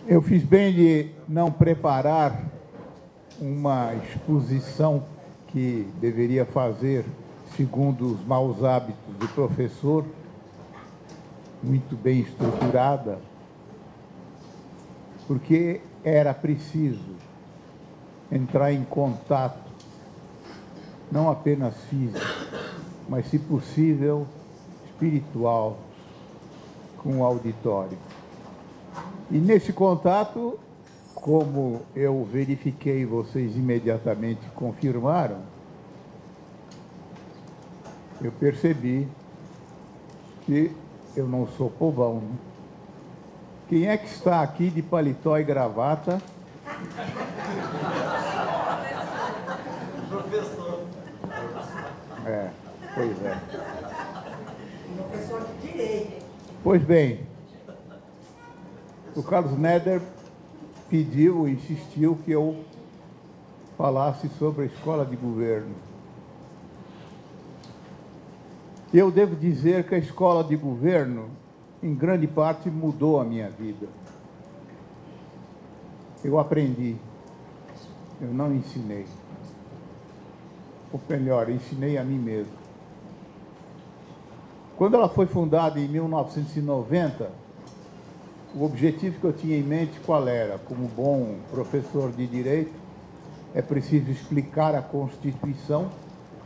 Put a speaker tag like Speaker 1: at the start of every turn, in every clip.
Speaker 1: Eu fiz bem de não preparar uma exposição que deveria fazer segundo os maus hábitos do professor, muito bem estruturada, porque era preciso entrar em contato, não apenas físico, mas, se possível, espiritual, com o auditório. E nesse contato, como eu verifiquei, vocês imediatamente confirmaram, eu percebi que eu não sou povão. Quem é que está aqui de paletó e gravata?
Speaker 2: Professor.
Speaker 1: Pois é.
Speaker 3: Professor de Direito.
Speaker 1: Pois bem, o Carlos Neder pediu, insistiu que eu falasse sobre a escola de governo. Eu devo dizer que a escola de governo, em grande parte, mudou a minha vida. Eu aprendi, eu não ensinei. Ou melhor, ensinei a mim mesmo. Quando ela foi fundada em 1990, o objetivo que eu tinha em mente qual era? Como bom professor de direito, é preciso explicar a Constituição,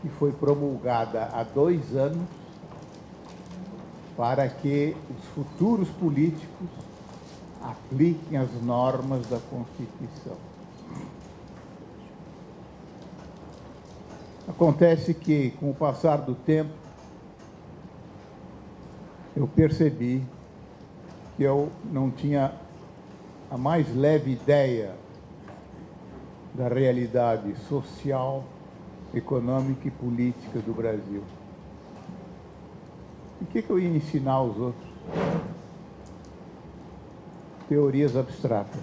Speaker 1: que foi promulgada há 2 anos, para que os futuros políticos apliquem as normas da Constituição. Acontece que, com o passar do tempo, eu percebi que eu não tinha a mais leve ideia da realidade social, econômica e política do Brasil. O que eu ia ensinar aos outros? Teorias abstratas.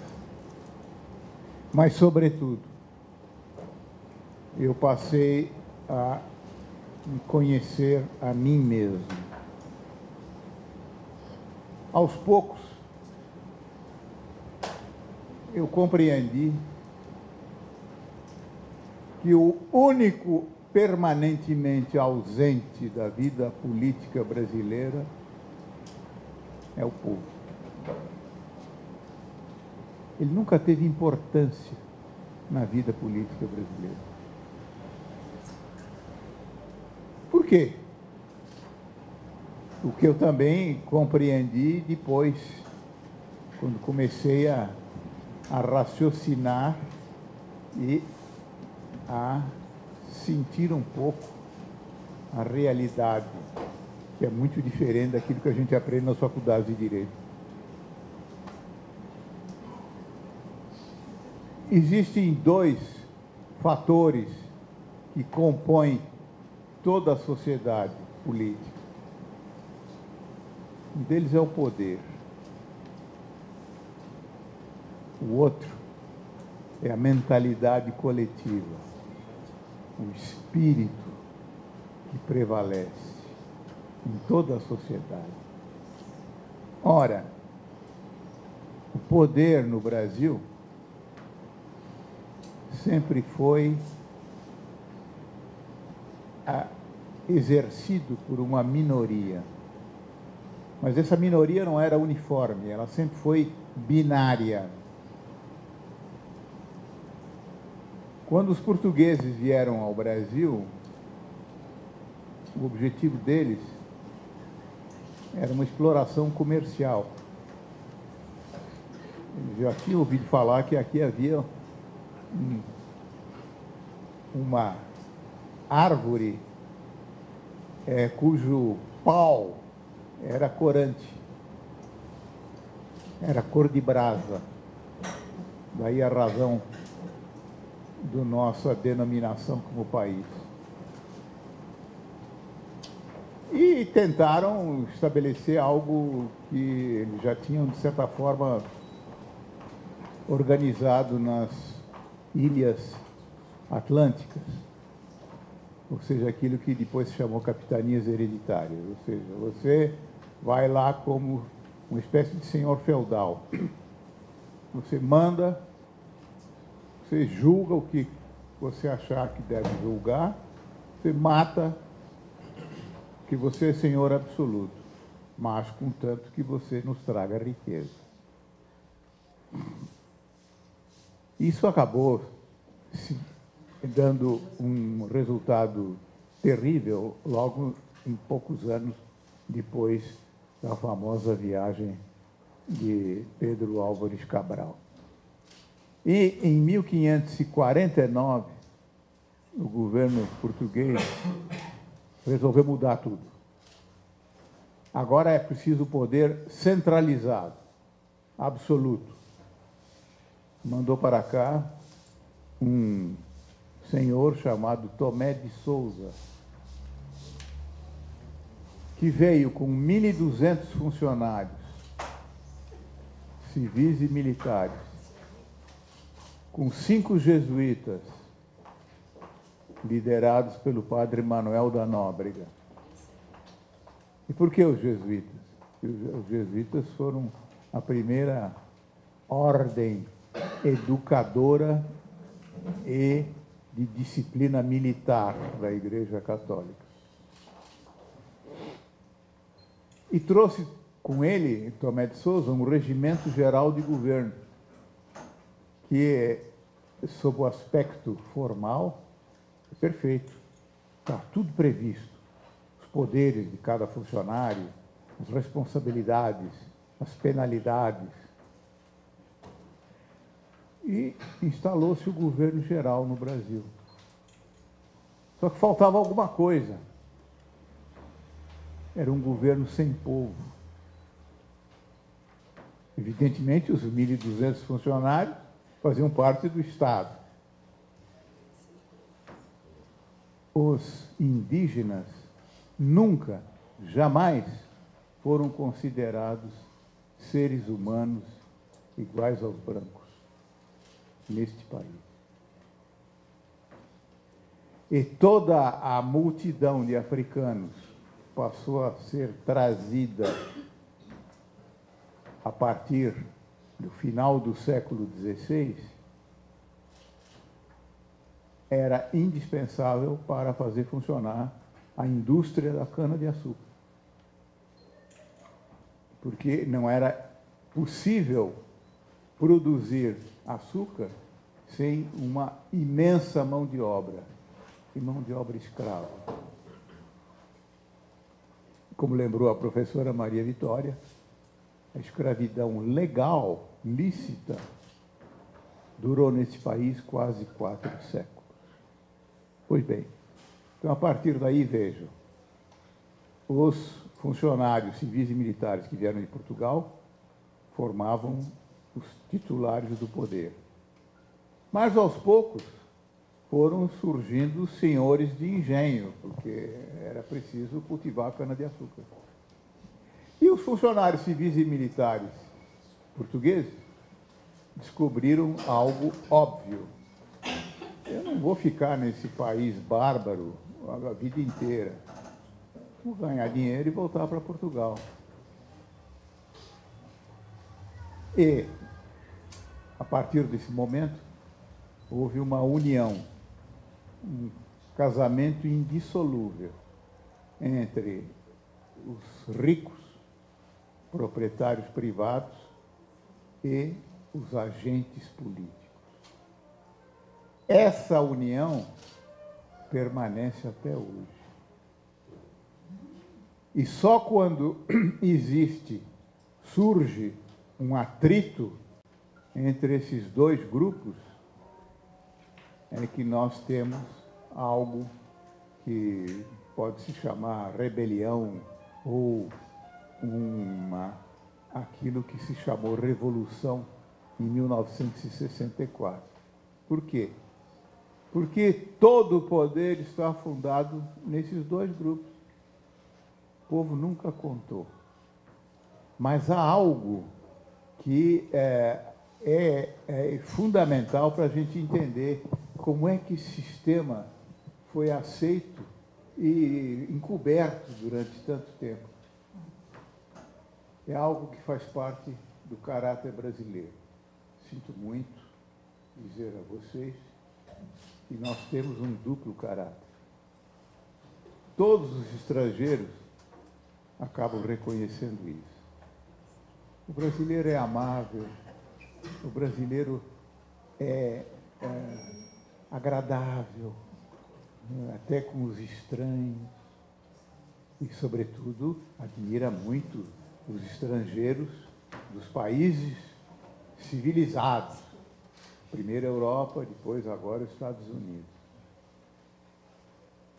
Speaker 1: Mas, sobretudo, eu passei a me conhecer a mim mesmo. Aos poucos, eu compreendi que o único permanentemente ausente da vida política brasileira é o povo. Ele nunca teve importância na vida política brasileira. Por quê? O que eu também compreendi depois, quando comecei a raciocinar e a sentir um pouco a realidade, que é muito diferente daquilo que a gente aprende nas faculdades de Direito. Existem 2 fatores que compõem toda a sociedade política. Um deles é o poder. O outro é a mentalidade coletiva, o espírito que prevalece em toda a sociedade. Ora, o poder no Brasil sempre foi exercido por uma minoria. Mas essa minoria não era uniforme, ela sempre foi binária. Quando os portugueses vieram ao Brasil, o objetivo deles era uma exploração comercial. Eles já tinham ouvido falar que aqui havia uma árvore cujo pau era corante, era cor de brasa. Daí a razão da nossa denominação como país. E tentaram estabelecer algo que eles já tinham, de certa forma, organizado nas ilhas atlânticas, ou seja, aquilo que depois se chamou capitanias hereditárias, ou seja, você vai lá como uma espécie de senhor feudal. Você manda, você julga o que você achar que deve julgar, você mata, que você é senhor absoluto, mas contanto que você nos traga riqueza. Isso acabou dando um resultado terrível logo em poucos anos depois da famosa viagem de Pedro Álvares Cabral. E em 1549, o governo português resolveu mudar tudo. Agora é preciso poder centralizado, absoluto. Mandou para cá um senhor chamado Tomé de Souza, que veio com 1.200 funcionários, civis e militares, com 5 jesuítas, liderados pelo padre Manuel da Nóbrega. E por que os jesuítas? Os jesuítas foram a primeira ordem educadora e de disciplina militar da Igreja Católica. E trouxe com ele, Tomé de Souza, um regimento geral de governo, que, sob o aspecto formal, é perfeito. Está tudo previsto. Os poderes de cada funcionário, as responsabilidades, as penalidades. E instalou-se o governo geral no Brasil. Só que faltava alguma coisa. Era um governo sem povo. Evidentemente, os 1.200 funcionários faziam parte do Estado. Os indígenas nunca, jamais foram considerados seres humanos iguais aos brancos neste país. E toda a multidão de africanos passou a ser trazida a partir do final do século XVI, era indispensável para fazer funcionar a indústria da cana-de-açúcar. Porque não era possível produzir açúcar sem uma imensa mão de obra, e mão de obra escrava. Como lembrou a professora Maria Vitória, a escravidão legal, lícita, durou nesse país quase 4 séculos. Pois bem, então a partir daí, vejam, os funcionários civis e militares que vieram de Portugal formavam os titulares do poder. Mas, aos poucos, foram surgindo senhores de engenho, porque era preciso cultivar a cana-de-açúcar. E os funcionários civis e militares portugueses descobriram algo óbvio. Eu não vou ficar nesse país bárbaro a vida inteira. Vou ganhar dinheiro e voltar para Portugal. E, a partir desse momento, houve uma união, um casamento indissolúvel entre os ricos, proprietários privados e os agentes políticos. Essa união permanece até hoje. E só quando surge um atrito entre esses dois grupos, é que nós temos algo que pode se chamar rebelião ou aquilo que se chamou Revolução em 1964. Por quê? Porque todo o poder está fundado nesses dois grupos. O povo nunca contou. Mas há algo que é fundamental para a gente entender como é que esse sistema foi aceito e encoberto durante tanto tempo. É algo que faz parte do caráter brasileiro. sinto muito dizer a vocês que nós temos um duplo caráter. Todos os estrangeiros acabam reconhecendo isso. O brasileiro é amável, o brasileiro é agradável, até com os estranhos, e, sobretudo, admira muito os estrangeiros dos países civilizados. Primeiro a Europa, depois agora os Estados Unidos.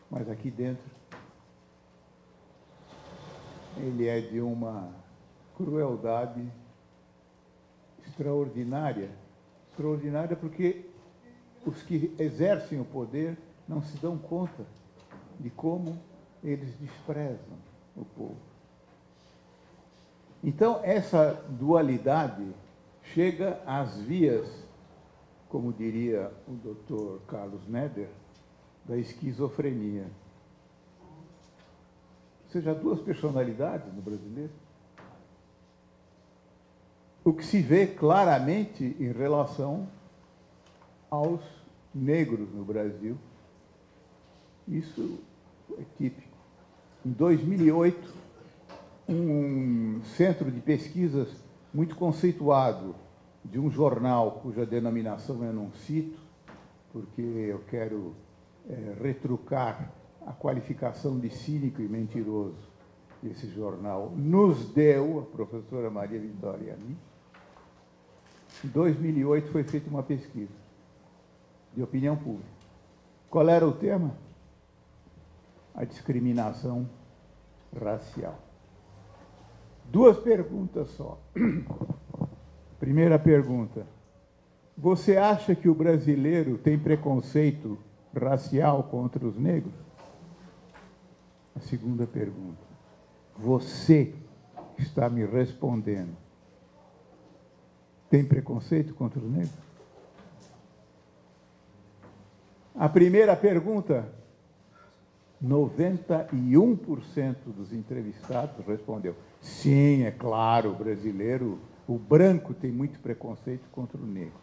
Speaker 1: Mas aqui dentro, ele é de uma crueldade extraordinária. Extraordinária porque os que exercem o poder não se dão conta de como eles desprezam o povo. Então, essa dualidade chega às vias, como diria o Dr. Carlos Neder, da esquizofrenia. Ou seja, duas personalidades no brasileiro. O que se vê claramente em relação aos negros no Brasil. Isso é típico. Em 2008, um centro de pesquisas muito conceituado de um jornal cuja denominação eu não cito, porque eu quero retrucar a qualificação de cínico e mentiroso desse jornal, nos deu, a professora Maria Vitória e a mim. Em 2008 foi feita uma pesquisa de opinião pública. Qual era o tema? A discriminação racial. Duas perguntas só. Primeira pergunta: você acha que o brasileiro tem preconceito racial contra os negros? A segunda pergunta: você está me respondendo, tem preconceito contra os negros? A primeira pergunta, 91% dos entrevistados respondeu: sim, é claro, o brasileiro, o branco tem muito preconceito contra o negro.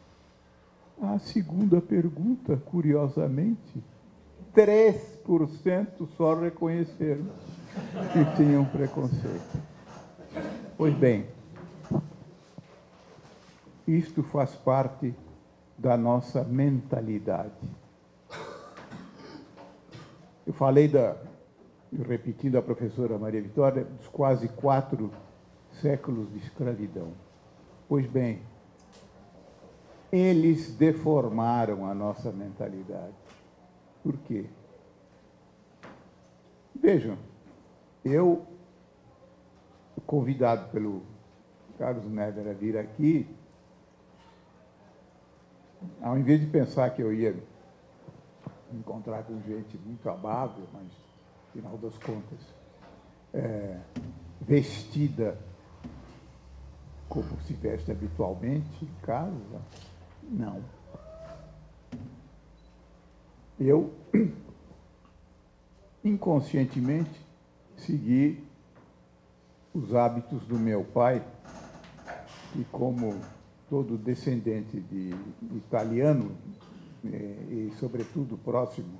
Speaker 1: A segunda pergunta, curiosamente, 3% só reconheceram que tinham preconceito. Pois bem, isto faz parte da nossa mentalidade. Eu falei repetindo a professora Maria Vitória, dos quase 4 séculos de escravidão. Pois bem, eles deformaram a nossa mentalidade. Por quê? Vejam, eu, convidado pelo Carlos Neder a vir aqui, ao invés de pensar que eu ia encontrar com gente muito amável, mas, afinal das contas, vestida como se veste habitualmente em casa, não. Eu, inconscientemente, segui os hábitos do meu pai, e como todo descendente de italiano, e, sobretudo, próximo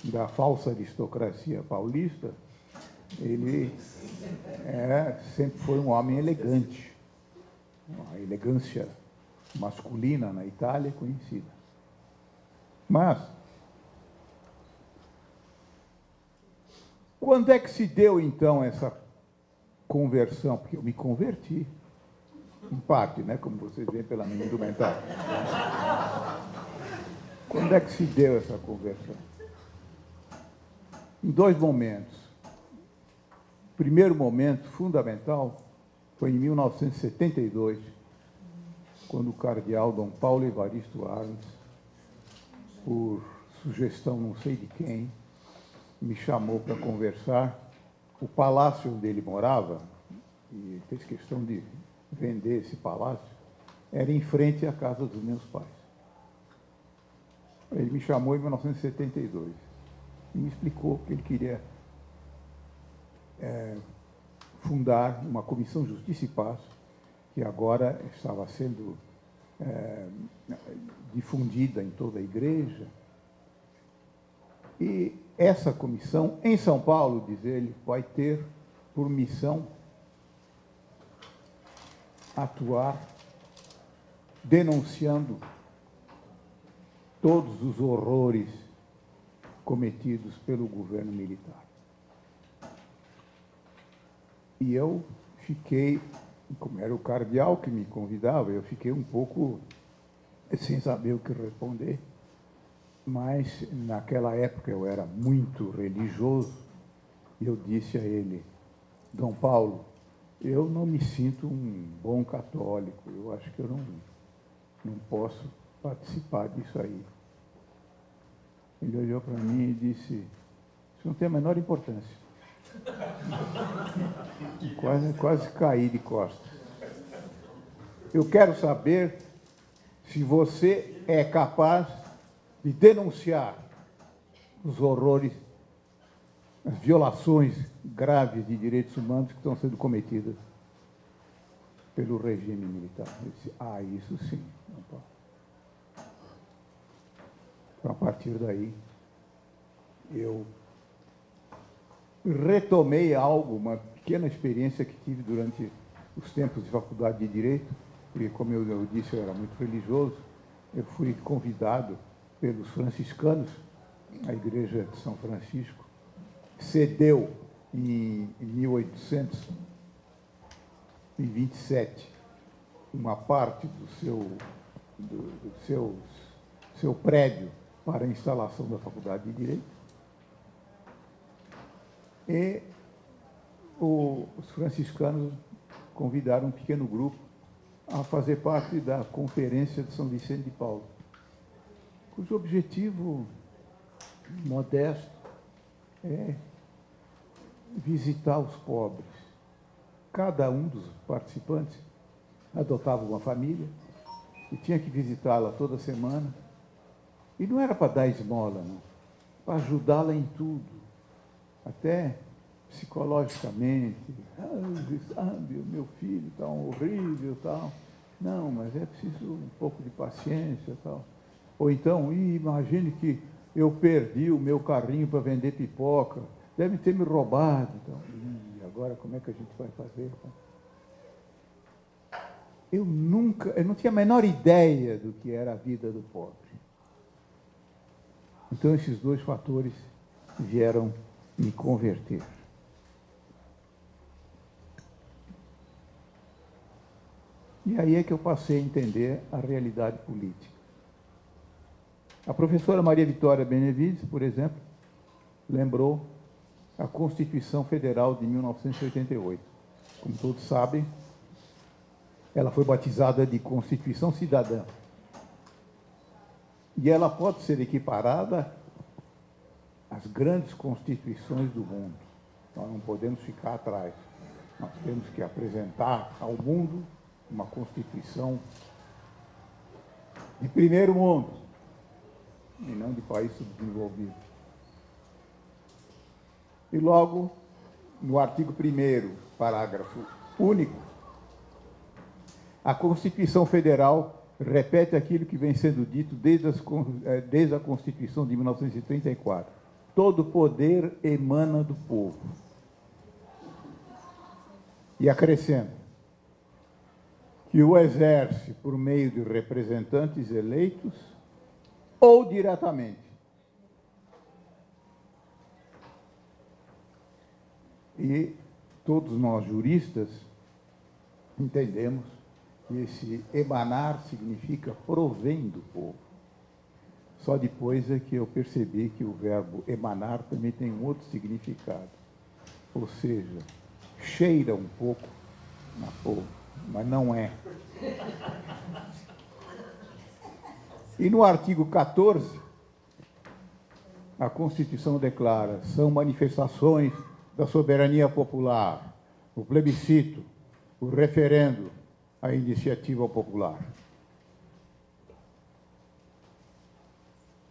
Speaker 1: da falsa aristocracia paulista, ele sempre foi um homem elegante. A elegância masculina na Itália é conhecida. Mas, quando é que se deu, então, essa conversão? Porque eu me converti, em parte, né, como vocês veem pela minha indumentária. Quando é que se deu essa conversão? Em 2 momentos. O primeiro momento, fundamental, foi em 1972, quando o cardeal Dom Paulo Evaristo Arns, por sugestão não sei de quem, me chamou para conversar. O palácio onde ele morava, e fez questão de vender esse palácio, era em frente à casa dos meus pais. Ele me chamou em 1972 e me explicou que ele queria fundar uma comissão Justiça e Paz, que agora estava sendo difundida em toda a igreja. E essa comissão, em São Paulo, diz ele, vai ter por missão atuar denunciando todos os horrores cometidos pelo governo militar. E eu fiquei, como era o cardeal que me convidava, eu fiquei um pouco sem saber o que responder, mas naquela época eu era muito religioso e eu disse a ele: Dom Paulo, eu não me sinto um bom católico, eu acho que eu não posso participar disso aí. Ele olhou para mim e disse: isso não tem a menor importância. Quase caí de costas. Eu quero saber se você é capaz de denunciar os horrores, as violações graves de direitos humanos que estão sendo cometidas pelo regime militar. Eu disse: isso sim, não pode. Então, a partir daí, eu retomei uma pequena experiência que tive durante os tempos de faculdade de Direito, porque, como eu disse, eu era muito religioso. Eu fui convidado pelos franciscanos, a Igreja de São Francisco cedeu em 1827 uma parte do seu prédio para a instalação da Faculdade de Direito. E os franciscanos convidaram um pequeno grupo a fazer parte da Conferência de São Vicente de Paulo, cujo objetivo modesto é visitar os pobres. Cada um dos participantes adotava uma família e tinha que visitá-la toda semana. E não era para dar esmola, não, para ajudá-la em tudo, até psicologicamente. Sabe, o meu filho está horrível, tal. Não, mas é preciso um pouco de paciência, tal. Ou então, imagine que eu perdi o meu carrinho para vender pipoca, deve ter me roubado. Então, agora como é que a gente vai fazer? Eu não tinha a menor ideia do que era a vida do pobre. Então, esses dois fatores vieram me converter. E aí é que eu passei a entender a realidade política. A professora Maria Vitória Benevides, por exemplo, lembrou a Constituição Federal de 1988. Como todos sabem, ela foi batizada de Constituição Cidadã. E ela pode ser equiparada às grandes constituições do mundo. Nós não podemos ficar atrás. Nós temos que apresentar ao mundo uma Constituição de primeiro mundo, e não de país subdesenvolvido. E logo, no artigo 1º, parágrafo único, a Constituição Federal repete aquilo que vem sendo dito desde a Constituição de 1934. Todo poder emana do povo. E acrescenta que o exerce por meio de representantes eleitos ou diretamente. E todos nós, juristas, entendemos que esse emanar significa provém do povo. Só depois é que eu percebi que o verbo emanar também tem um outro significado. Ou seja, cheira um pouco na povo, mas não é. E no artigo 14, a Constituição declara: são manifestações da soberania popular, o plebiscito, o referendo, a iniciativa popular.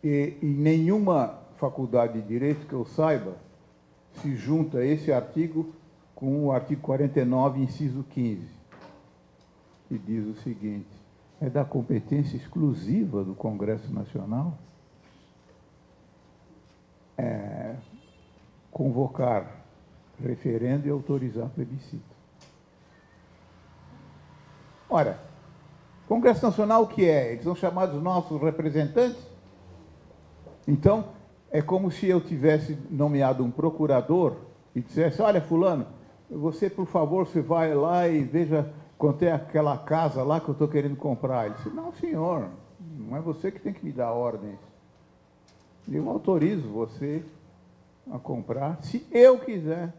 Speaker 1: E em nenhuma faculdade de direito que eu saiba se junta esse artigo com o artigo 49, inciso 15, que diz o seguinte: é da competência exclusiva do Congresso Nacional convocar referendo e autorizar plebiscito. Ora, Congresso Nacional o que é? Eles são chamados nossos representantes? Então, é como se eu tivesse nomeado um procurador e dissesse, olha, fulano, você, por favor, você vai lá e veja quanto é aquela casa lá que eu estou querendo comprar. Ele disse, não, senhor, não é você que tem que me dar ordens. Eu autorizo você a comprar, se eu quiser.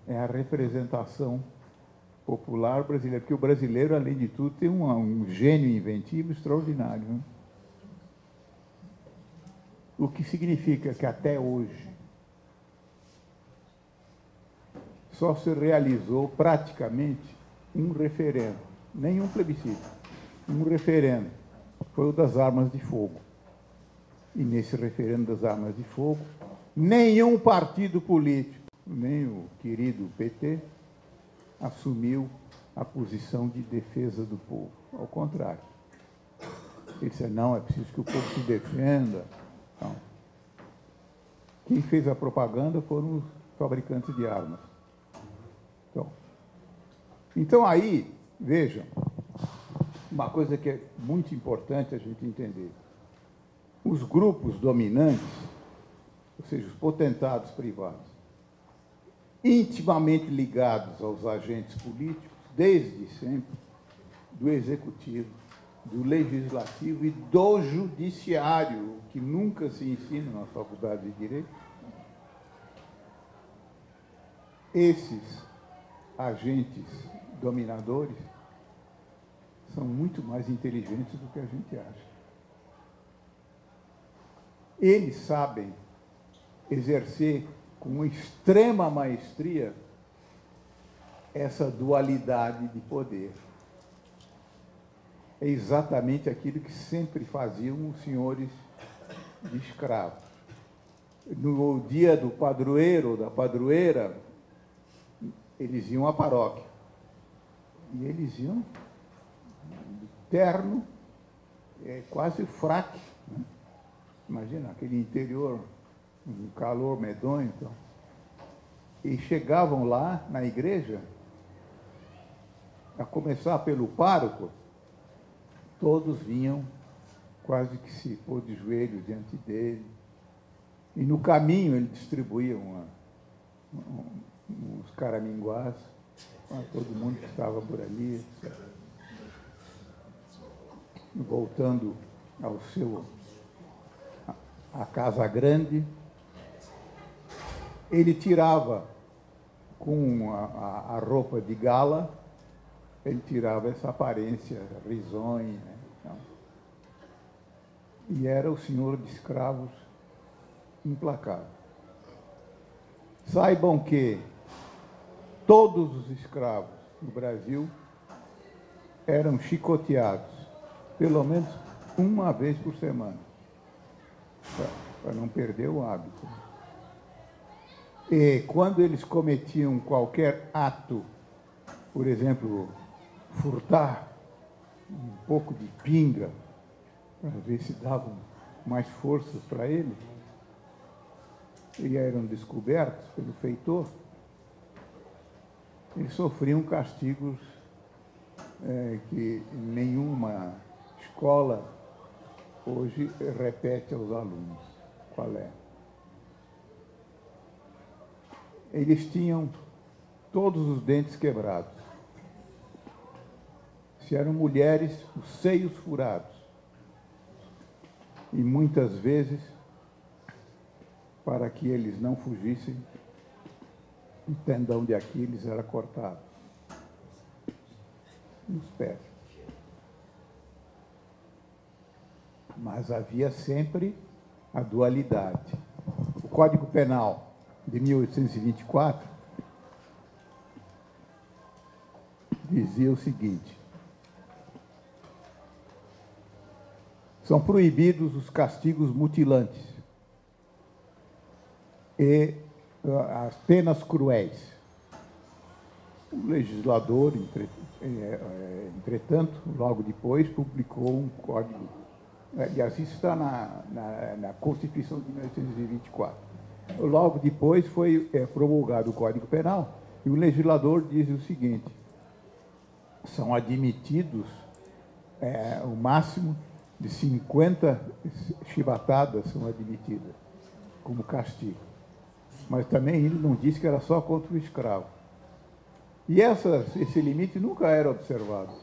Speaker 1: É a representação popular brasileira, porque o brasileiro, além de tudo, tem um gênio inventivo extraordinário, né? O que significa que até hoje só se realizou praticamente um referendo, nenhum plebiscito, um referendo, foi o das armas de fogo. E nesse referendo das armas de fogo, nenhum partido político, nem o querido PT, assumiu a posição de defesa do povo. Ao contrário. Ele disse, não, é preciso que o povo se defenda. Então, quem fez a propaganda foram os fabricantes de armas. Então aí, vejam, uma coisa que é muito importante a gente entender. Os grupos dominantes, ou seja, os potentados privados, intimamente ligados aos agentes políticos, desde sempre, do executivo, do legislativo e do judiciário, que nunca se ensina na faculdade de Direito. Esses agentes dominadores são muito mais inteligentes do que a gente acha. Eles sabem exercer com extrema maestria essa dualidade de poder. É exatamente aquilo que sempre faziam os senhores de escravos. No dia do padroeiro ou da padroeira, eles iam à paróquia. E eles iam de terno, quase fraque, né? Imagina, aquele interior, um calor medonho. Então. E chegavam lá na igreja, a começar pelo pároco, todos vinham quase que se pôr de joelhos diante dele. E no caminho ele distribuía uns caraminguás a todo mundo que estava por ali, etc. Voltando à casa grande, ele tirava com a roupa de gala, ele tirava essa aparência risonha, né? Então, e era o senhor de escravos implacável. Saibam que todos os escravos no Brasil eram chicoteados, pelo menos uma vez por semana, para não perder o hábito. E quando eles cometiam qualquer ato, por exemplo, furtar um pouco de pinga, para ver se davam mais forças para ele, e eram descobertos pelo feitor, eles sofriam castigos que nenhuma escola hoje repete aos alunos. Qual é? Eles tinham todos os dentes quebrados. Se eram mulheres, os seios furados. E muitas vezes, para que eles não fugissem, o tendão de Aquiles era cortado nos pés. Mas havia sempre a dualidade. O Código Penal de 1824 dizia o seguinte: são proibidos os castigos mutilantes e as penas cruéis. O legislador, entretanto, logo depois, publicou um código. Aliás, isso está na Constituição de 1924. Logo depois foi promulgado o Código Penal, e o legislador diz o seguinte: são admitidos o máximo de 50 chibatadas são admitidas como castigo. Mas também ele não disse que era só contra o escravo. E esse limite nunca era observado.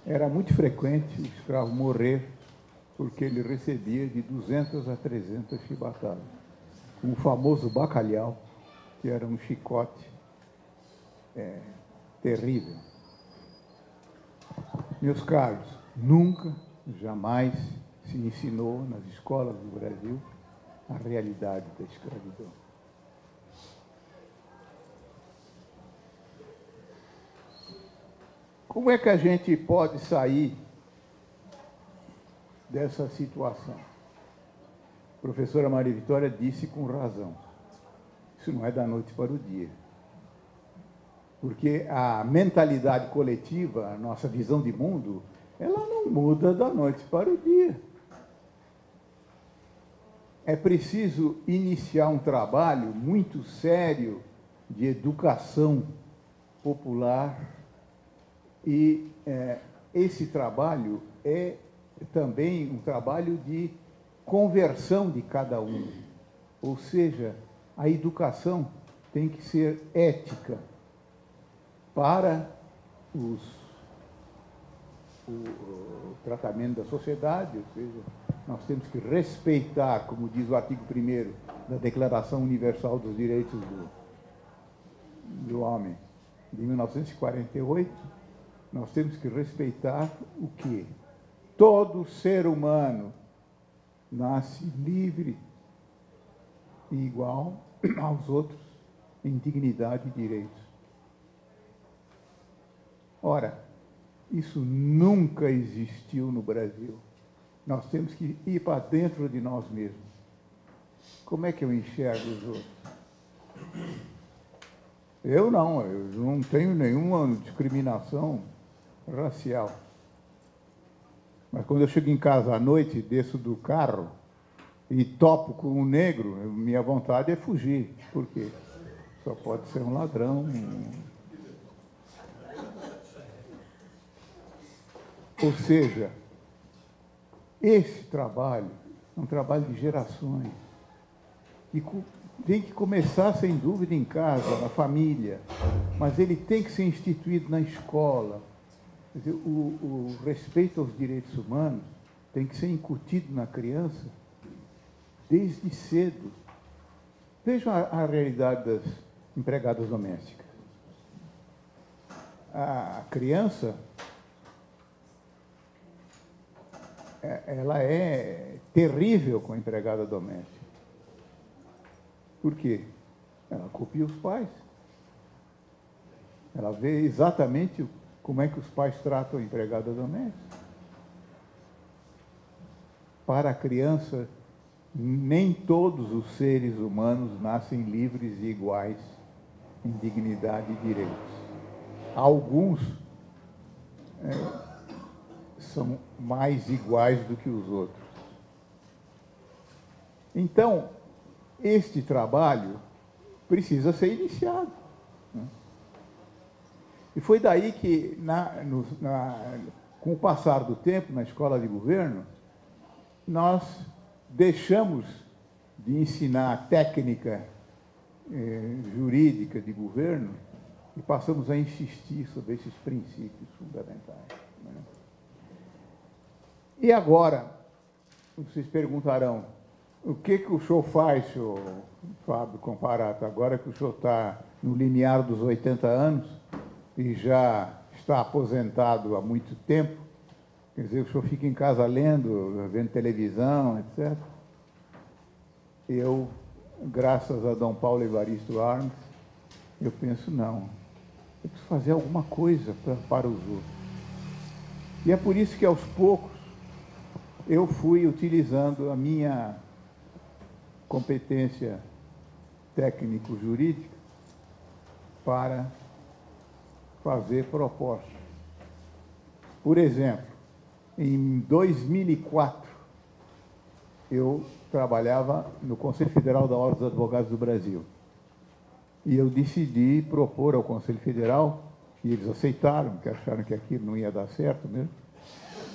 Speaker 1: Era muito frequente o escravo morrer porque ele recebia de 200 a 300 chibatadas. O famoso bacalhau, que era um chicote terrível. Meus caros, nunca, jamais se ensinou nas escolas do Brasil a realidade da escravidão. Como é que a gente pode sair dessa situação? A professora Maria Vitória disse com razão: isso não é da noite para o dia. Porque a mentalidade coletiva, a nossa visão de mundo, ela não muda da noite para o dia. É preciso iniciar um trabalho muito sério de educação popular e esse trabalho é também um trabalho de conversão de cada um. Ou seja, a educação tem que ser ética para o tratamento da sociedade, ou seja, nós temos que respeitar, como diz o artigo 1º da Declaração Universal dos Direitos do Homem, de 1948, nós temos que respeitar o quê? Todo ser humano nasce livre e igual aos outros em dignidade e direitos. Ora, isso nunca existiu no Brasil. Nós temos que ir para dentro de nós mesmos. Como é que eu enxergo os outros? Eu não tenho nenhuma discriminação racial. Mas quando eu chego em casa à noite, desço do carro e topo com um negro, minha vontade é fugir. Por quê? Só pode ser um ladrão. Ou seja, esse trabalho é um trabalho de gerações. E tem que começar, sem dúvida, em casa, na família, mas ele tem que ser instituído na escola. Quer dizer, o respeito aos direitos humanos tem que ser incutido na criança desde cedo. Vejam a realidade das empregadas domésticas. A criança, ela é terrível com a empregada doméstica. Por quê? Ela copia os pais. Ela vê exatamente como é que os pais tratam a empregada doméstica. Para a criança, nem todos os seres humanos nascem livres e iguais em dignidade e direitos. Alguns são mais iguais do que os outros. Então, este trabalho precisa ser iniciado. E foi daí que, com o passar do tempo, na escola de governo, nós deixamos de ensinar a técnica jurídica de governo e passamos a insistir sobre esses princípios fundamentais. E agora, vocês perguntarão, o que o senhor faz, senhor Fábio Comparato, agora que o senhor está no limiar dos 80 anos e já está aposentado há muito tempo, quer dizer, o senhor fica em casa lendo, vendo televisão, etc. Eu, graças a Dom Paulo Evaristo Arns, eu penso, não, eu preciso fazer alguma coisa para os outros. E é por isso que, aos poucos, eu fui utilizando a minha competência técnico-jurídica para fazer propostas. Por exemplo, em 2004, eu trabalhava no Conselho Federal da Ordem dos Advogados do Brasil. E eu decidi propor ao Conselho Federal, e eles aceitaram, porque acharam que aquilo não ia dar certo mesmo,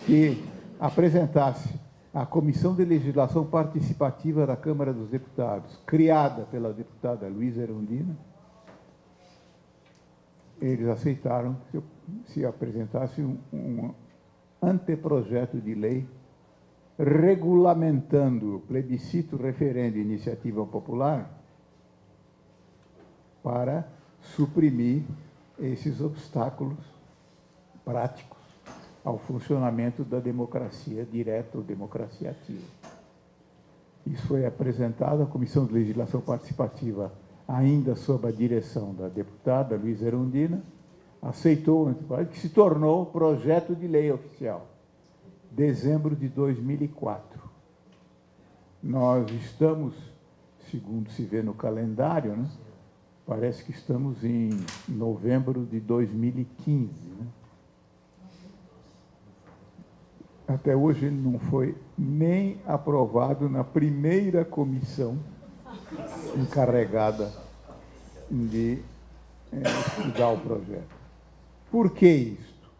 Speaker 1: que apresentasse a Comissão de Legislação Participativa da Câmara dos Deputados, criada pela deputada Luísa Erundina. Eles aceitaram que se apresentasse um anteprojeto de lei regulamentando plebiscito, referendo e iniciativa popular para suprimir esses obstáculos práticos ao funcionamento da democracia direta ou democracia ativa. Isso foi apresentado à Comissão de Legislação Participativa, ainda sob a direção da deputada Luísa Erundina, aceitou o anteprojeto, que se tornou projeto de lei oficial, dezembro de 2004. Nós estamos, segundo se vê no calendário, né, parece que estamos em novembro de 2015, né? Até hoje ele não foi nem aprovado na primeira comissão encarregada de estudar o projeto. Por que isto?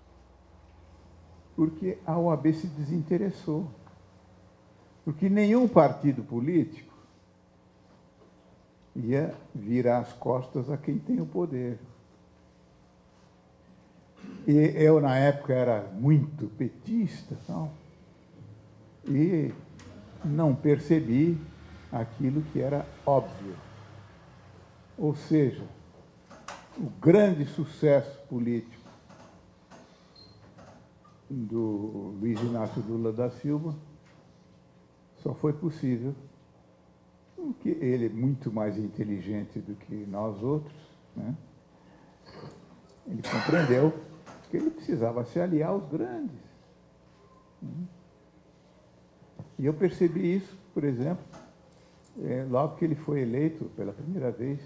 Speaker 1: Porque a OAB se desinteressou. Porque nenhum partido político ia virar as costas a quem tem o poder. E eu, na época, era muito petista, tal, e não percebi aquilo que era óbvio. Ou seja, o grande sucesso político do Luiz Inácio Lula da Silva só foi possível porque ele é muito mais inteligente do que nós outros, né? Ele compreendeu que ele precisava se aliar aos grandes. E eu percebi isso, por exemplo, logo que ele foi eleito pela primeira vez,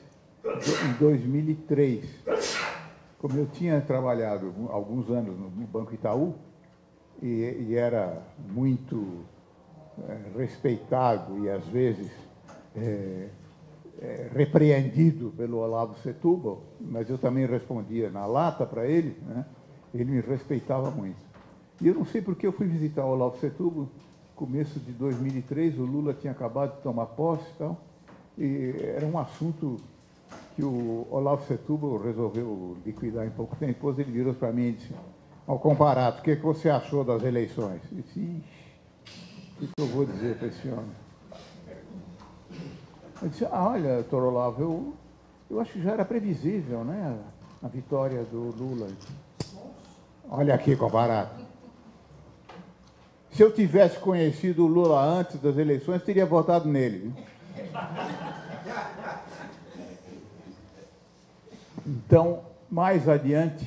Speaker 1: em 2003. Como eu tinha trabalhado alguns anos no Banco Itaú, e era muito respeitado e, às vezes, repreendido pelo Olavo Setúbal, mas eu também respondia na lata para ele, né? Ele me respeitava muito. E eu não sei por que eu fui visitar o Olavo Setúbal, começo de 2003, o Lula tinha acabado de tomar posse e tal, e era um assunto que o Olavo Setúbal resolveu liquidar em pouco tempo. Depois ele virou para mim e disse: ao Comparato, o que você achou das eleições? Eu disse: ixi, o que eu vou dizer para esse homem? Eu disse: olha, doutor Olavo, eu acho que já era previsível, né, a vitória do Lula. Olha aqui, Comparato. Se eu tivesse conhecido o Lula antes das eleições, teria votado nele. Então, mais adiante,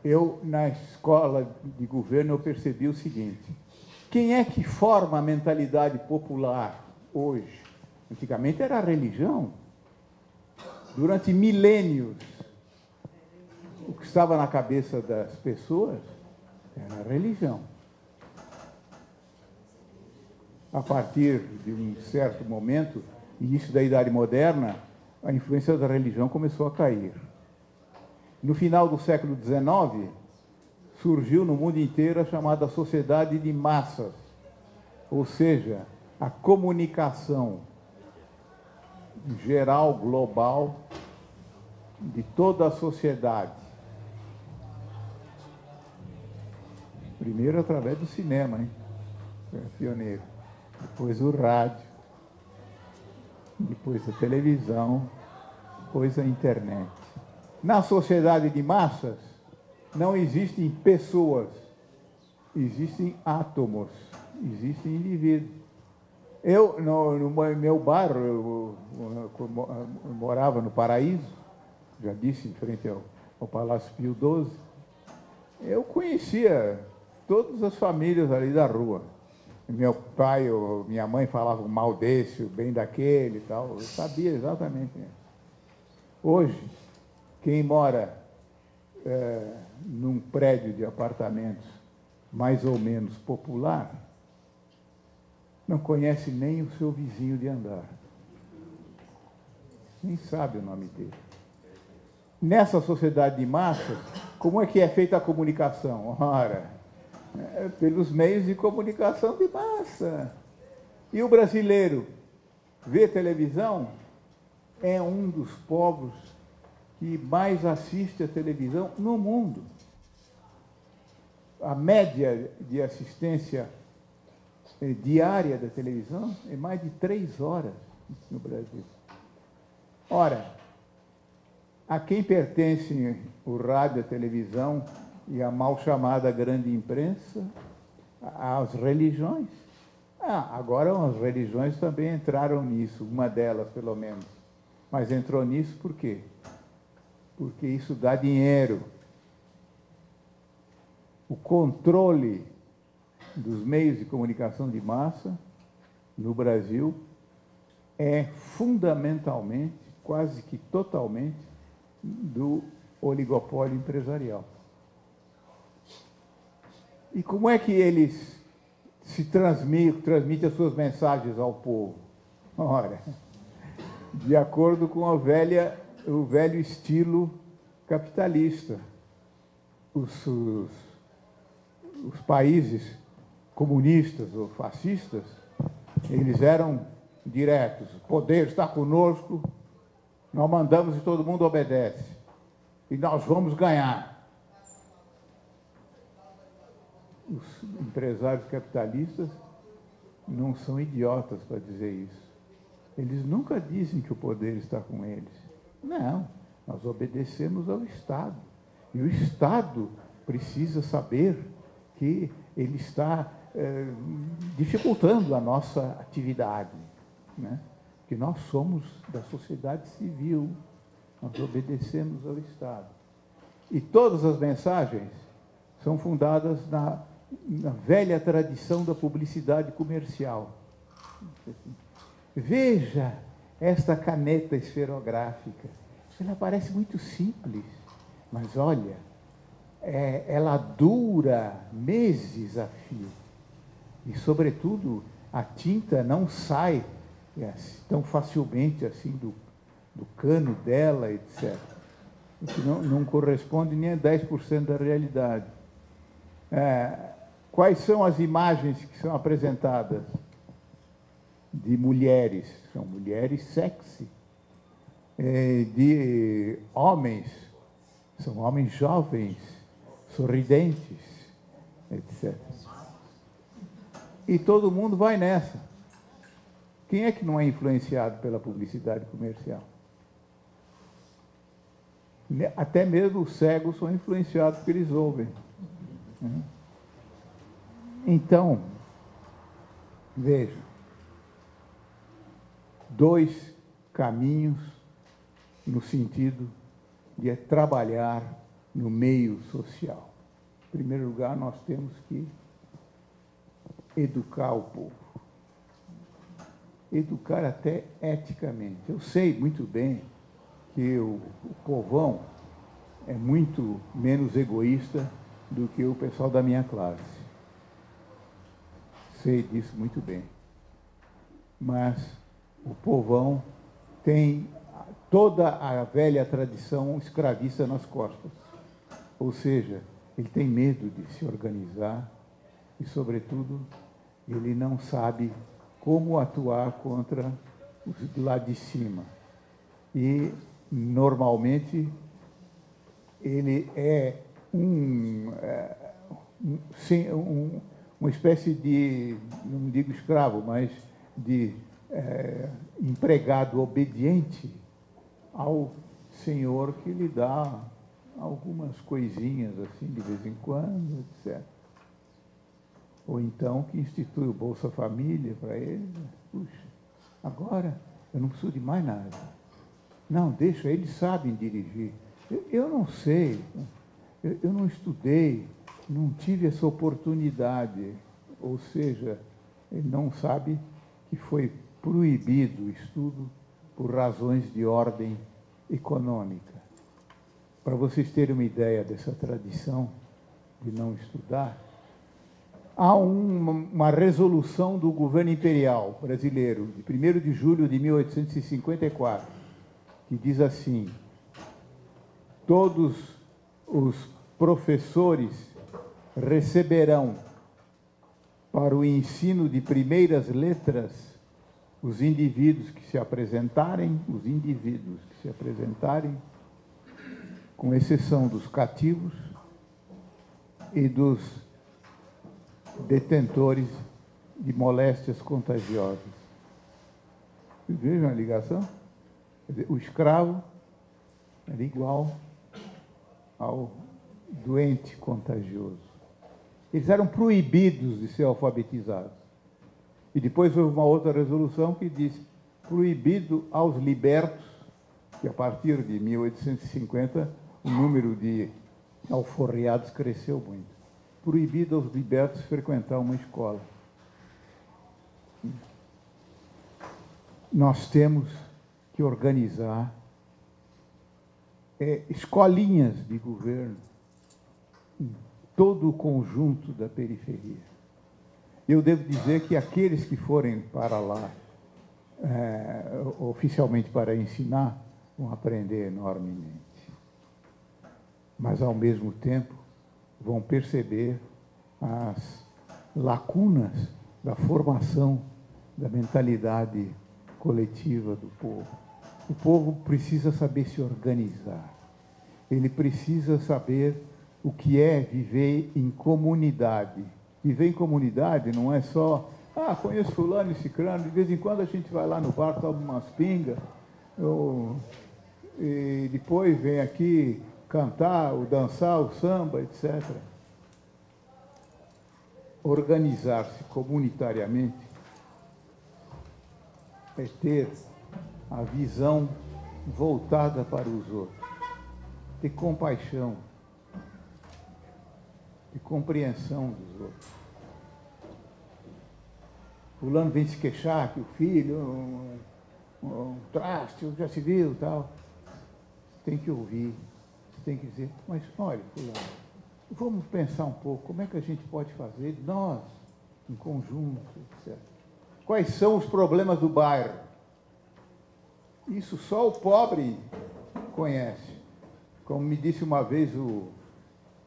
Speaker 1: eu, na escola de governo, eu percebi o seguinte: quem é que forma a mentalidade popular hoje? Antigamente era a religião. Durante milênios, o que estava na cabeça das pessoas era a religião. A partir de um certo momento, início da Idade Moderna, a influência da religião começou a cair. No final do século XIX, surgiu no mundo inteiro a chamada sociedade de massas, ou seja, a comunicação geral, global, de toda a sociedade. Primeiro através do cinema, hein? Foi pioneiro. Depois o rádio, depois a televisão, depois a internet. Na sociedade de massas, não existem pessoas, existem átomos, existem indivíduos. Eu, no meu bairro, eu morava no Paraíso, já disse, em frente ao Palácio Pio XII, eu conhecia todas as famílias ali da rua. Meu pai ou minha mãe falavam mal desse, bem daquele e tal, eu sabia exatamente. Hoje, Quem mora num prédio de apartamentos mais ou menos popular não conhece nem o seu vizinho de andar. Nem sabe o nome dele. Nessa sociedade de massas, como é que é feita a comunicação? Ora, pelos meios de comunicação de massa. E o brasileiro vê televisão, é um dos povos que mais assiste a televisão no mundo. A média de assistência diária da televisão é mais de 3 horas no Brasil. Ora, a quem pertence o rádio, a televisão e a mal chamada grande imprensa? Às religiões. Agora as religiões também entraram nisso, uma delas pelo menos. Mas entrou nisso por quê? Porque isso dá dinheiro. O controle dos meios de comunicação de massa no Brasil é fundamentalmente, quase que totalmente, do oligopólio empresarial. E como é que eles se transmitem as suas mensagens ao povo? Ora, de acordo com o velho estilo capitalista. Os países comunistas ou fascistas, eles eram diretos. O poder está conosco, nós mandamos e todo mundo obedece. E nós vamos ganhar. Os empresários capitalistas não são idiotas para dizer isso. Eles nunca dizem que o poder está com eles. Não, nós obedecemos ao Estado. E o Estado precisa saber que ele está dificultando a nossa atividade, né? Que nós somos da sociedade civil, nós obedecemos ao Estado. E todas as mensagens são fundadas na velha tradição da publicidade comercial. Veja esta caneta esferográfica. Ela parece muito simples, mas olha, ela dura meses a fio. E, sobretudo, a tinta não sai tão facilmente assim do cano dela, etc. O que não corresponde nem a 10% da realidade. Quais são as imagens que são apresentadas? De mulheres, são mulheres sexy. De homens, são homens jovens, sorridentes, etc. E todo mundo vai nessa. Quem é que não é influenciado pela publicidade comercial? Até mesmo os cegos são influenciados porque eles ouvem. Então, veja, 2 caminhos no sentido de trabalhar no meio social. Em primeiro lugar, nós temos que educar o povo. Educar até eticamente. Eu sei muito bem que o povão é muito menos egoísta do que o pessoal da minha classe. Sei disso muito bem. Mas o povão tem toda a velha tradição escravista nas costas. Ou seja, ele tem medo de se organizar e, sobretudo, ele não sabe como atuar contra os do lado de cima. E, normalmente, ele é uma espécie de, não digo escravo, mas de empregado obediente ao senhor que lhe dá algumas coisinhas assim de vez em quando, etc. Ou então que institui o Bolsa Família para ele. Puxa, agora eu não preciso de mais nada. Não, deixa, eles sabem dirigir. Eu não sei, eu não estudei, não tive essa oportunidade. Ou seja, ele não sabe que foi proibido o estudo por razões de ordem econômica. para vocês terem uma ideia dessa tradição de não estudar, há uma resolução do governo imperial brasileiro, de 1º de julho de 1854, que diz assim: todos os professores receberão para o ensino de primeiras letras os indivíduos que se apresentarem, com exceção dos cativos e dos detentores de moléstias contagiosas. Vocês vejam a ligação? Quer dizer, o escravo era igual ao doente contagioso. Eles eram proibidos de ser alfabetizados. E depois houve uma outra resolução que diz: proibido aos libertos, que a partir de 1850 o número de alforriados cresceu muito. Proibido aos libertos frequentar uma escola. Nós temos que organizar escolinhas de governo em todo o conjunto da periferia. Eu devo dizer que aqueles que forem para lá oficialmente para ensinar vão aprender enormemente. Mas, ao mesmo tempo, vão perceber as lacunas da formação da mentalidade coletiva do povo. O povo precisa saber se organizar. Ele precisa saber o que é viver em comunidade. Viver em comunidade não é só, conheço fulano e ciclano, de vez em quando a gente vai lá no bar, toma umas pingas, e depois vem aqui cantar, ou dançar, o samba, etc. Organizar-se comunitariamente é ter a visão voltada para os outros, ter compaixão, ter compreensão dos outros. Fulano vem se queixar que o filho, um traste, já se viu, tal. Tem que ouvir, tem que dizer, mas olha, fulano, vamos pensar um pouco, como é que a gente pode fazer, nós, em conjunto, etc. Quais são os problemas do bairro? Isso só o pobre conhece. Como me disse uma vez o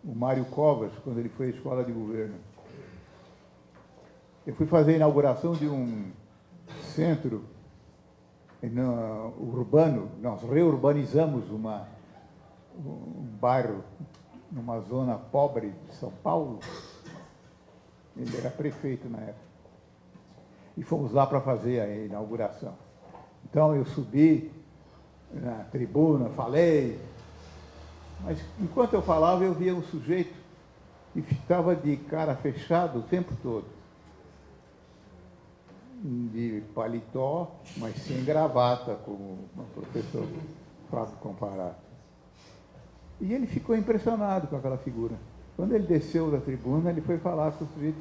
Speaker 1: Mário Covas, quando ele foi à escola de governo. Eu fui fazer a inauguração de um centro urbano, nós reurbanizamos um bairro numa zona pobre de São Paulo. Ele era prefeito na época. E fomos lá para fazer a inauguração. Então eu subi na tribuna, falei, mas enquanto eu falava eu via um sujeito que estava de cara fechada o tempo todo. De paletó, mas sem gravata, como o professor Fábio Comparato. E ele ficou impressionado com aquela figura. Quando ele desceu da tribuna, ele foi falar com o sujeito: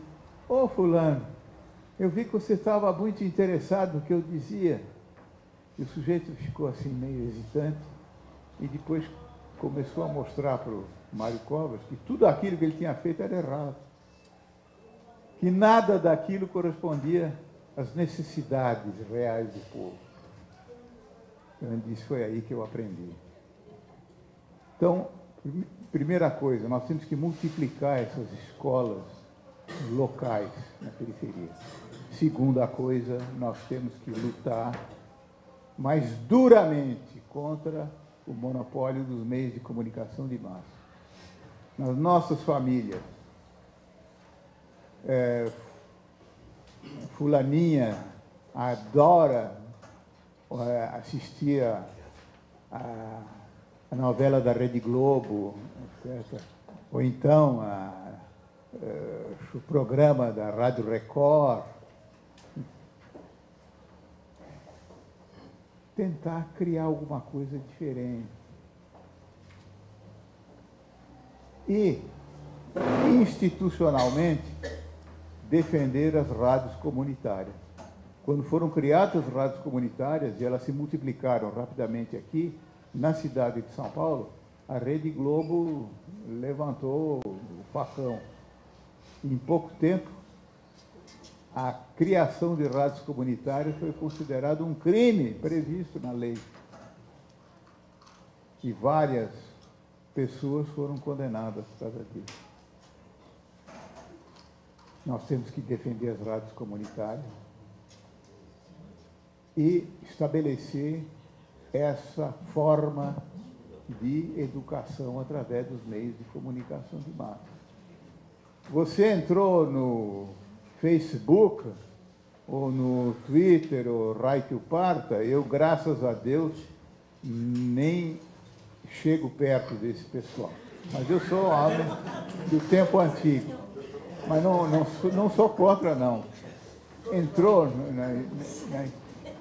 Speaker 1: ô fulano, eu vi que você estava muito interessado no que eu dizia. E o sujeito ficou assim meio hesitante e depois começou a mostrar para o Mário Covas que tudo aquilo que ele tinha feito era errado. Que nada daquilo correspondia às necessidades reais do povo. Então ele disse: foi aí que eu aprendi. Então, primeira coisa, nós temos que multiplicar essas escolas locais na periferia. Segunda coisa, nós temos que lutar mais duramente contra o monopólio dos meios de comunicação de massa. Nas nossas famílias, fulaninha adora assistir a novela da Rede Globo, etc. Ou então o programa da Rádio Record. Tentar criar alguma coisa diferente. E, institucionalmente, defender as rádios comunitárias. Quando foram criadas as rádios comunitárias, e elas se multiplicaram rapidamente aqui, na cidade de São Paulo, a Rede Globo levantou o facão. Em pouco tempo, a criação de rádios comunitárias foi considerado um crime previsto na lei. E várias pessoas foram condenadas por causa disso. Nós temos que defender as rádios comunitárias e estabelecer essa forma de educação através dos meios de comunicação de massa. Você entrou no Facebook, ou no Twitter, ou Rai que o Parta, eu, graças a Deus, nem chego perto desse pessoal. Mas eu sou homem do tempo antigo. Mas não sou contra, não. Entrou,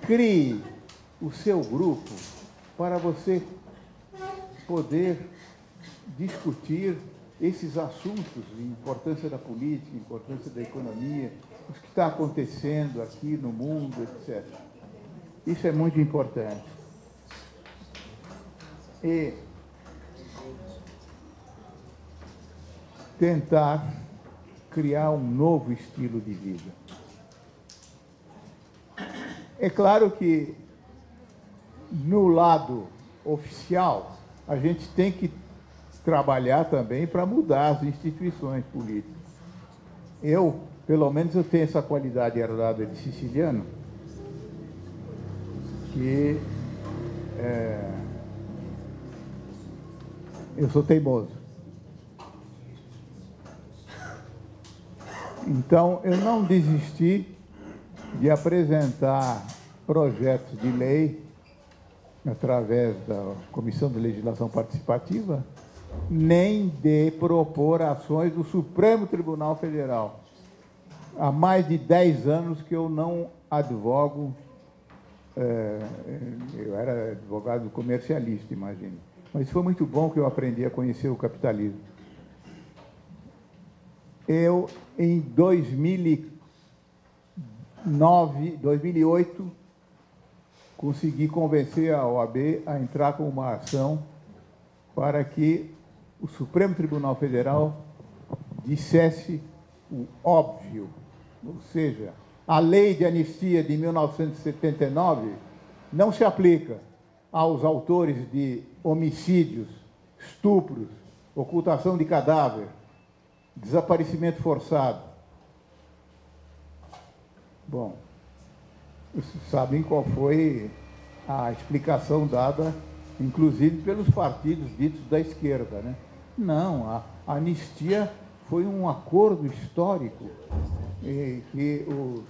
Speaker 1: crie o seu grupo para você poder discutir esses assuntos, a importância da política, a importância da economia, o que está acontecendo aqui no mundo, etc. Isso é muito importante. E tentar criar um novo estilo de vida. É claro que, no lado oficial, a gente tem que trabalhar também para mudar as instituições políticas. Pelo menos, eu tenho essa qualidade herdada de siciliano, que eu sou teimoso. Então, eu não desisti de apresentar projetos de lei através da Comissão de Legislação Participativa, nem de propor ações do Supremo Tribunal Federal. Há mais de 10 anos que eu não advogo, eu era advogado comercialista, imagine. Mas foi muito bom que eu aprendi a conhecer o capitalismo. Eu, em 2008, consegui convencer a OAB a entrar com uma ação para que o Supremo Tribunal Federal dissesse o óbvio, ou seja, a lei de anistia de 1979 não se aplica aos autores de homicídios, estupros, ocultação de cadáver, desaparecimento forçado. Bom, vocês sabem qual foi a explicação dada, inclusive pelos partidos ditos da esquerda, né? Não, a anistia foi um acordo histórico que os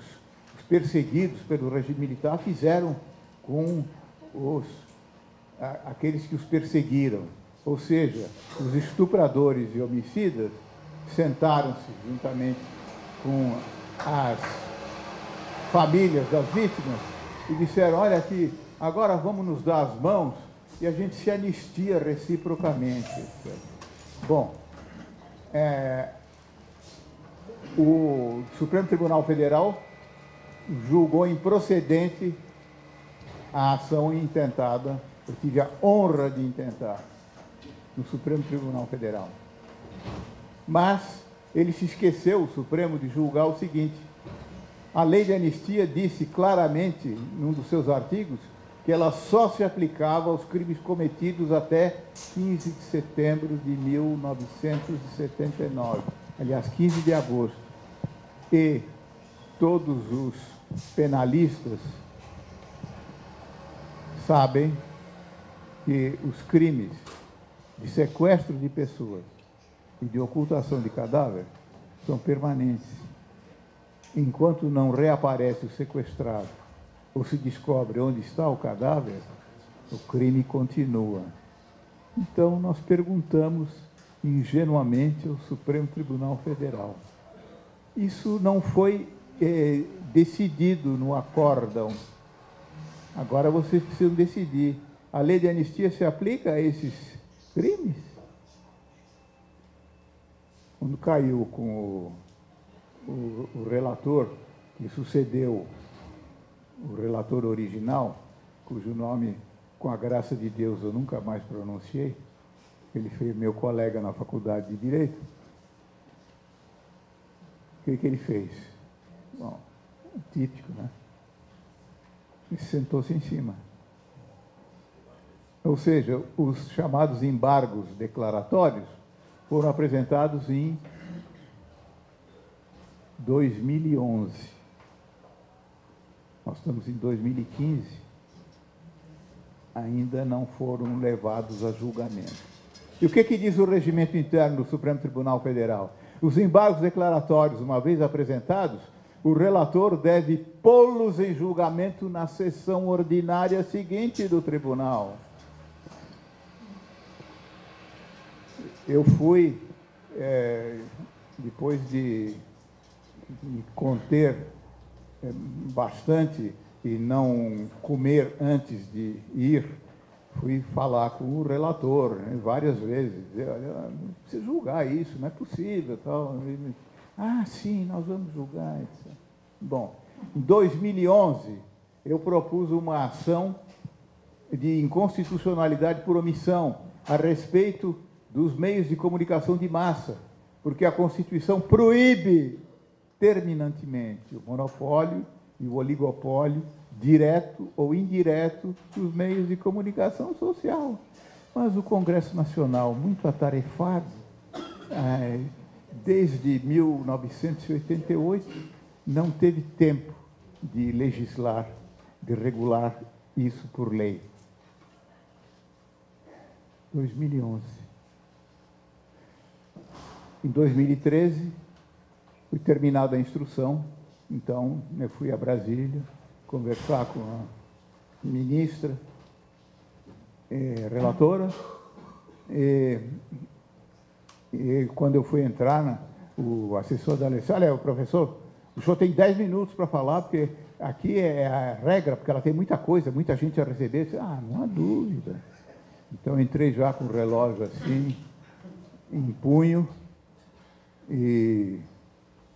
Speaker 1: perseguidos pelo regime militar fizeram com aqueles que os perseguiram. Ou seja, os estupradores e homicidas sentaram-se juntamente com as famílias das vítimas e disseram: olha aqui, agora vamos nos dar as mãos e a gente se anistia reciprocamente. Bom, o Supremo Tribunal Federal julgou improcedente a ação intentada, eu tive a honra de intentar, no Supremo Tribunal Federal. Mas ele se esqueceu, o Supremo, de julgar o seguinte: a lei de anistia disse claramente, num dos seus artigos, que ela só se aplicava aos crimes cometidos até 15 de setembro de 1979. Aliás, 15 de agosto. E todos os penalistas sabem que os crimes de sequestro de pessoas e de ocultação de cadáver são permanentes. Enquanto não reaparece o sequestrado ou se descobre onde está o cadáver, o crime continua. Então, nós perguntamos ingenuamente ao Supremo Tribunal Federal. Isso não foi decidido no acórdão. Agora vocês precisam decidir. A lei de anistia se aplica a esses crimes? Quando caiu com o relator que sucedeu o relator original, cujo nome, com a graça de Deus, eu nunca mais pronunciei, ele foi meu colega na faculdade de Direito. O que ele fez? Bom, típico, né? E sentou-se em cima. Ou seja, os chamados embargos declaratórios foram apresentados em 2011. Nós estamos em 2015. Ainda não foram levados a julgamento. E o que diz o regimento interno do Supremo Tribunal Federal? Os embargos declaratórios, uma vez apresentados, o relator deve pô-los em julgamento na sessão ordinária seguinte do tribunal. Eu fui, depois de me conter bastante e não comer antes de ir, fui falar com o relator, né, várias vezes, dizer, olha, não precisa julgar isso, não é possível, tal. Ah, sim, nós vamos julgar isso. Bom, em 2011, eu propus uma ação de inconstitucionalidade por omissão a respeito dos meios de comunicação de massa, porque a Constituição proíbe terminantemente o monopólio e o oligopólio, direto ou indireto, dos meios de comunicação social. Mas o Congresso Nacional, muito atarefado, desde 1988, não teve tempo de legislar, de regular isso por lei. 2011. Em 2013, foi terminada a instrução, então eu fui a Brasília conversar com a ministra, relatora, e quando eu fui entrar, o assessor da Alessandra, olha, o professor, o senhor tem 10 minutos para falar, porque aqui é a regra, porque ela tem muita coisa, muita gente a receber. Eu disse, não há dúvida. Então, entrei já com o relógio assim, em punho, e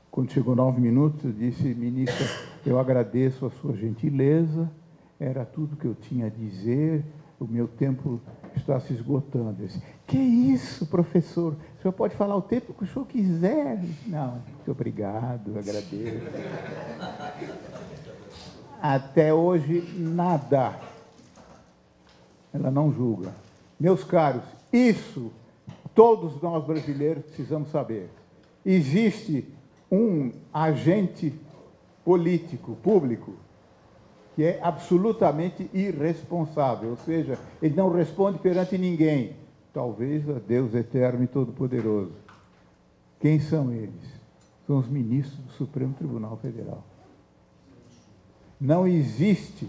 Speaker 1: quando chegou 9 minutos, eu disse, ministra, eu agradeço a sua gentileza, era tudo que eu tinha a dizer, o meu tempo está se esgotando. Eu disse, que isso, professor? O senhor pode falar o tempo que o senhor quiser. Não, muito obrigado, agradeço. Até hoje, nada. Ela não julga. Meus caros, isso todos nós brasileiros precisamos saber. Existe um agente político, público, que é absolutamente irresponsável, ou seja, ele não responde perante ninguém, talvez a Deus eterno e todo-poderoso. Quem são eles? São os ministros do Supremo Tribunal Federal. Não existe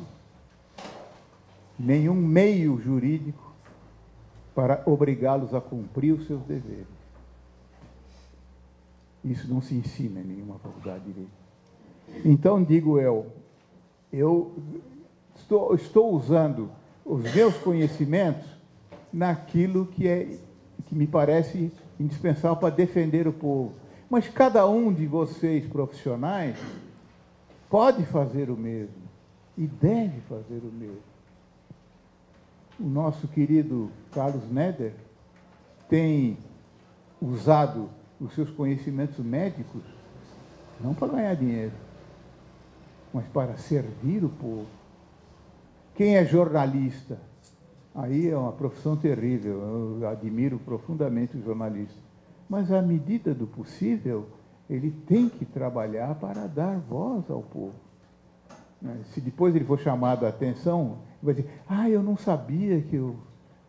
Speaker 1: nenhum meio jurídico para obrigá-los a cumprir os seus deveres. Isso não se ensina em nenhuma faculdade de direito. Então, digo eu estou usando os meus conhecimentos naquilo que me parece indispensável para defender o povo. Mas cada um de vocês, profissionais, pode fazer o mesmo e deve fazer o mesmo. O nosso querido Carlos Neder tem usado os seus conhecimentos médicos não para ganhar dinheiro, mas para servir o povo. Quem é jornalista? Aí é uma profissão terrível, eu admiro profundamente o jornalista. Mas, à medida do possível, ele tem que trabalhar para dar voz ao povo. Se depois ele for chamado a atenção, ele vai dizer, eu não sabia que o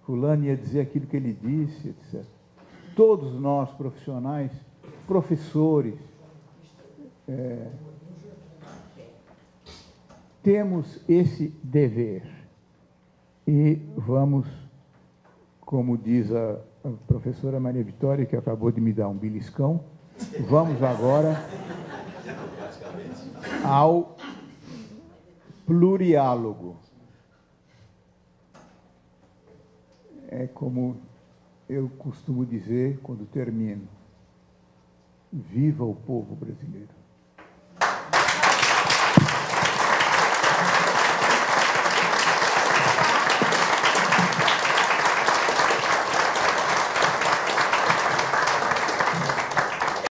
Speaker 1: fulano ia dizer aquilo que ele disse, etc. Todos nós, profissionais, professores, temos esse dever. E vamos, como diz a professora Maria Vitória, que acabou de me dar um beliscão, vamos agora ao pluriálogo. É como eu costumo dizer quando termino: viva o povo brasileiro!